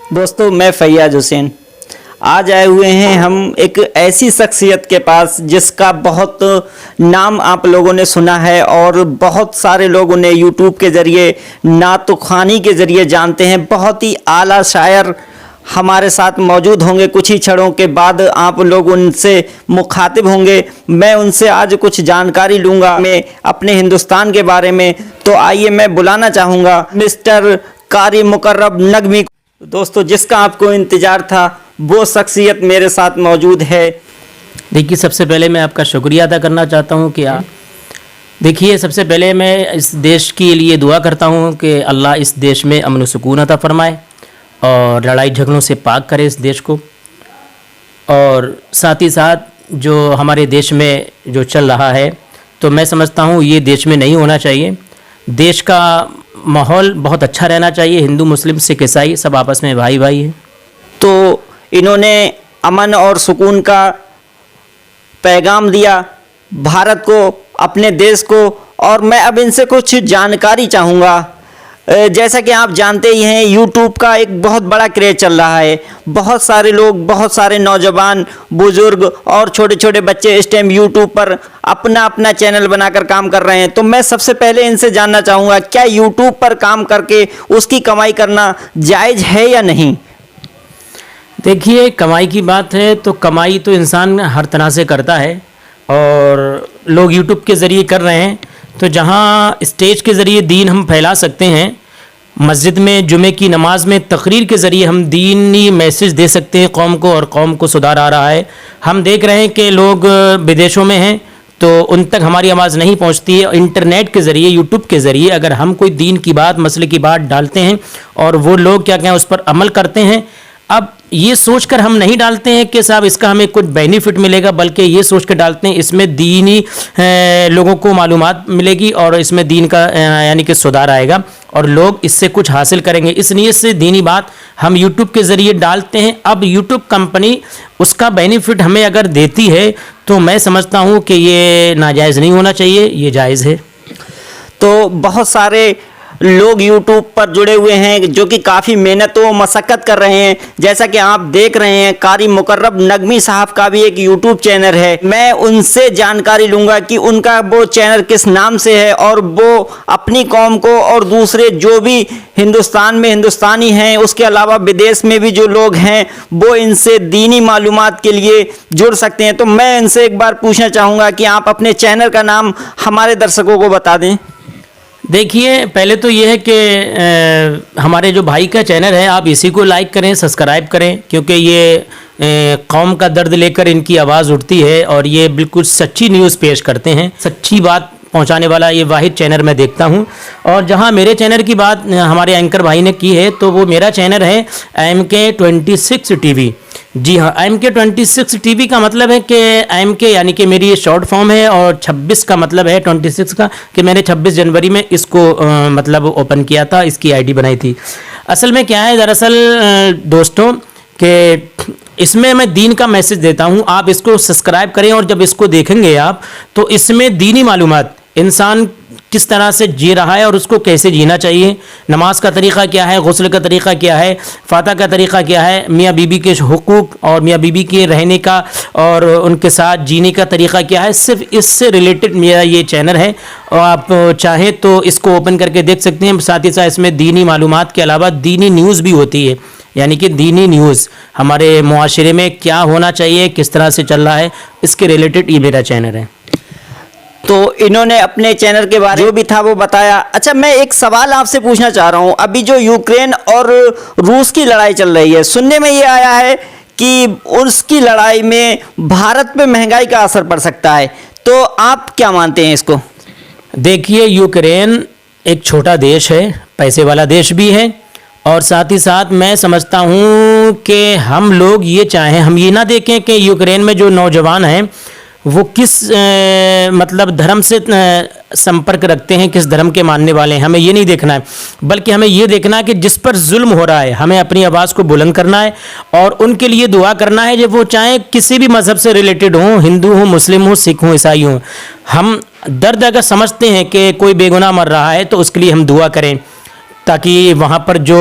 दोस्तों, मैं फैयाज हुसैन आज आए हुए हैं हम एक ऐसी शख्सियत के पास जिसका बहुत नाम आप लोगों ने सुना है और बहुत सारे लोग उन्हें यूट्यूब के ज़रिए नात ख़्वानी के ज़रिए जानते हैं। बहुत ही आला शायर हमारे साथ मौजूद होंगे। कुछ ही क्षणों के बाद आप लोग उनसे मुखातिब होंगे। मैं उनसे आज कुछ जानकारी लूँगा मैं अपने हिंदुस्तान के बारे में। तो आइए मैं बुलाना चाहूँगा मिस्टर कारी मुकर्रम नगवी। दोस्तों, जिसका आपको इंतज़ार था वो शख्सियत मेरे साथ मौजूद है। देखिए, सबसे पहले मैं आपका शुक्रिया अदा करना चाहता हूँ कि देखिए, सबसे पहले मैं इस देश के लिए दुआ करता हूँ कि अल्लाह इस देश में अमन व सुकून अता फरमाए और लड़ाई झगड़ों से पाक करे इस देश को। और साथ ही साथ जो हमारे देश में जो चल रहा है, तो मैं समझता हूँ ये देश में नहीं होना चाहिए। देश का माहौल बहुत अच्छा रहना चाहिए। हिंदू, मुस्लिम, सिख, ईसाई सब आपस में भाई भाई हैं। तो इन्होंने अमन और सुकून का पैगाम दिया भारत को, अपने देश को। और मैं अब इनसे कुछ जानकारी चाहूँगा। जैसा कि आप जानते ही हैं, यूट्यूब का एक बहुत बड़ा क्रेज़ चल रहा है। बहुत सारे लोग, बहुत सारे नौजवान, बुज़ुर्ग और छोटे छोटे बच्चे इस टाइम यूट्यूब पर अपना अपना चैनल बनाकर काम कर रहे हैं। तो मैं सबसे पहले इनसे जानना चाहूँगा, क्या यूट्यूब पर काम करके उसकी कमाई करना जायज़ है या नहीं? देखिए, कमाई की बात है तो कमाई तो इंसान हर तरह से करता है और लोग यूट्यूब के ज़रिए कर रहे हैं। तो जहाँ स्टेज के ज़रिए दीन हम फैला सकते हैं, मस्जिद में जुमे की नमाज में तकरीर के ज़रिए हम दीनी मैसेज दे सकते हैं कौम को, और कौम को सुधार आ रहा है। हम देख रहे हैं कि लोग विदेशों में हैं तो उन तक हमारी आवाज़ नहीं पहुंचती है। इंटरनेट के ज़रिए, यूट्यूब के ज़रिए अगर हम कोई दीन की बात, मसले की बात डालते हैं और वो लोग क्या कहें उस पर अमल करते हैं। अब ये सोचकर हम नहीं डालते हैं कि साहब इसका हमें कुछ बेनिफिट मिलेगा, बल्कि ये सोच कर डालते हैं इसमें दीनी लोगों को मालूमात मिलेगी और इसमें दीन का यानी कि सुधार आएगा और लोग इससे कुछ हासिल करेंगे। इस नीयत से दीनी बात हम यूट्यूब के ज़रिए डालते हैं। अब यूट्यूब कंपनी उसका बेनिफिट हमें अगर देती है तो मैं समझता हूँ कि ये नाजायज़ नहीं होना चाहिए, ये जायज़ है। तो बहुत सारे लोग यूट्यूब पर जुड़े हुए हैं जो कि काफ़ी मेहनत व मशक्क़त कर रहे हैं। जैसा कि आप देख रहे हैं, कारी मुकर्रम नगवी साहब का भी एक यूट्यूब चैनल है। मैं उनसे जानकारी लूँगा कि उनका वो चैनल किस नाम से है और वो अपनी कौम को और दूसरे जो भी हिंदुस्तान में हिंदुस्तानी हैं, उसके अलावा विदेश में भी जो लोग हैं, वो इनसे दीनी मालूमात के लिए जुड़ सकते हैं। तो मैं इनसे एक बार पूछना चाहूँगा कि आप अपने चैनल का नाम हमारे दर्शकों को बता दें। देखिए, पहले तो ये है कि हमारे जो भाई का चैनल है आप इसी को लाइक करें, सब्सक्राइब करें, क्योंकि ये कौम का दर्द लेकर इनकी आवाज़ उठती है और ये बिल्कुल सच्ची न्यूज़ पेश करते हैं। सच्ची बात पहुंचाने वाला ये वाहिद चैनल मैं देखता हूं। और जहां मेरे चैनल की बात हमारे एंकर भाई ने की है, तो वो मेरा चैनल है MK26 TV। जी हाँ, MK26 TV का मतलब है कि MK यानी कि मेरी ये शॉर्ट फॉर्म है और 26 का मतलब है 26 का, कि मैंने 26 जनवरी में इसको मतलब ओपन किया था, इसकी आईडी बनाई थी। असल में क्या है दरअसल दोस्तों कि इसमें मैं दीन का मैसेज देता हूँ। आप इसको सब्सक्राइब करें और जब इसको देखेंगे आप तो इसमें दीनी मालूमात, इंसान किस तरह से जी रहा है और उसको कैसे जीना चाहिए, नमाज का तरीक़ा क्या है, गुस्ल का तरीक़ा क्या है, फातह का तरीक़ा क्या है, मियाँ बीबी के हुकूक और मियाँ बीबी के रहने का और उनके साथ जीने का तरीक़ा क्या है, सिर्फ इससे रिलेटेड मेरा ये चैनल है। और आप चाहें तो इसको ओपन करके देख सकते हैं। साथ ही साथ इसमें दीनी मालूमात के अलावा दीनी न्यूज़ भी होती है, यानी कि दीनी न्यूज़ हमारे मुआशरे में क्या होना चाहिए, किस तरह से चल रहा है, इसके रिलेटेड ये मेरा चैनल है। तो इन्होंने अपने चैनल के बारे में जो भी था वो बताया। अच्छा, मैं एक सवाल आपसे पूछना चाह रहा हूँ। अभी जो यूक्रेन और रूस की लड़ाई चल रही है, सुनने में ये आया है कि उसकी लड़ाई में भारत पे महंगाई का असर पड़ सकता है। तो आप क्या मानते हैं इसको? देखिए, यूक्रेन एक छोटा देश है, पैसे वाला देश भी है, और साथ ही साथ मैं समझता हूँ कि हम लोग ये चाहें, हम ये ना देखें कि यूक्रेन में जो नौजवान हैं वो किस मतलब धर्म से संपर्क रखते हैं, किस धर्म के मानने वाले हैं, हमें ये नहीं देखना है। बल्कि हमें ये देखना है कि जिस पर जुल्म हो रहा है हमें अपनी आवाज़ को बुलंद करना है और उनके लिए दुआ करना है, जब वो चाहे किसी भी मज़हब से रिलेटेड हों, हिंदू हो, मुस्लिम हो, सिख हो, ईसाई हो। हम दर्द अगर समझते हैं कि कोई बेगुनाह मर रहा है तो उसके लिए हम दुआ करें। ताकि वहाँ पर जो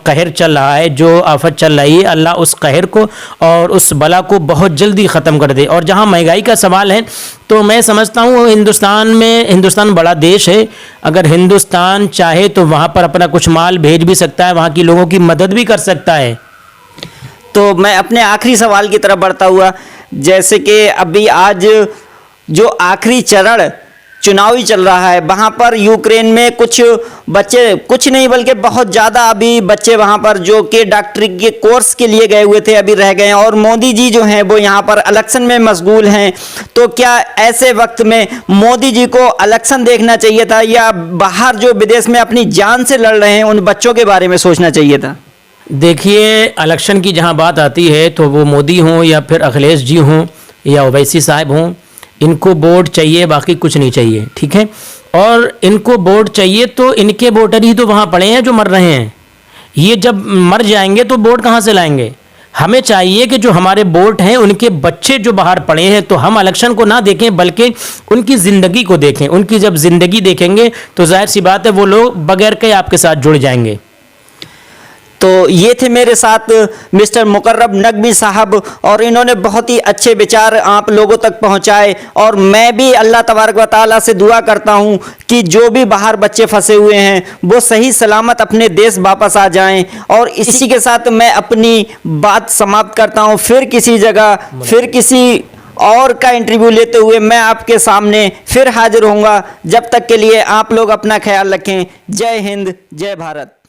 कहर चल रहा है, जो आफत चल रही है, अल्लाह उस कहर को और उस बला को बहुत जल्दी ख़त्म कर दे। और जहाँ महंगाई का सवाल है तो मैं समझता हूँ हिंदुस्तान बड़ा देश है, अगर हिंदुस्तान चाहे तो वहाँ पर अपना कुछ माल भेज भी सकता है, वहाँ की लोगों की मदद भी कर सकता है। तो मैं अपने आखिरी सवाल की तरफ बढ़ता हुआ, जैसे कि अभी आज जो आखिरी चरण चुनावी चल रहा है, वहाँ पर यूक्रेन में कुछ बच्चे, कुछ नहीं बल्कि बहुत ज़्यादा अभी बच्चे वहाँ पर जो कि डॉक्टरी के कोर्स के लिए गए हुए थे अभी रह गए हैं, और मोदी जी जो हैं वो यहाँ पर इलेक्शन में मशगूल हैं। तो क्या ऐसे वक्त में मोदी जी को इलेक्शन देखना चाहिए था, या बाहर जो विदेश में अपनी जान से लड़ रहे हैं उन बच्चों के बारे में सोचना चाहिए था? देखिए, इलेक्शन की जहाँ बात आती है तो वो मोदी हों या फिर अखिलेश जी हों या ओवैसी साहब हों, इनको वोट चाहिए, बाकी कुछ नहीं चाहिए, ठीक है। और इनको वोट चाहिए तो इनके वोटर ही तो वहाँ पड़े हैं जो मर रहे हैं। ये जब मर जाएंगे तो वोट कहाँ से लाएंगे? हमें चाहिए कि जो हमारे वोट हैं उनके बच्चे जो बाहर पड़े हैं, तो हम इलेक्शन को ना देखें बल्कि उनकी ज़िंदगी को देखें। उनकी जब ज़िंदगी देखेंगे तो जाहिर सी बात है वो लोग बगैर के आपके साथ जुड़ जाएंगे। तो ये थे मेरे साथ मिस्टर मुकर्रम नकवी साहब, और इन्होंने बहुत ही अच्छे विचार आप लोगों तक पहुंचाए। और मैं भी अल्लाह तबारक व तआला से दुआ करता हूं कि जो भी बाहर बच्चे फंसे हुए हैं वो सही सलामत अपने देश वापस आ जाएं। और इसी के साथ मैं अपनी बात समाप्त करता हूं। फिर किसी जगह, फिर किसी और का इंटरव्यू लेते हुए मैं आपके सामने फिर हाजिर होऊंगा। जब तक के लिए आप लोग अपना ख्याल रखें। जय हिंद, जय भारत।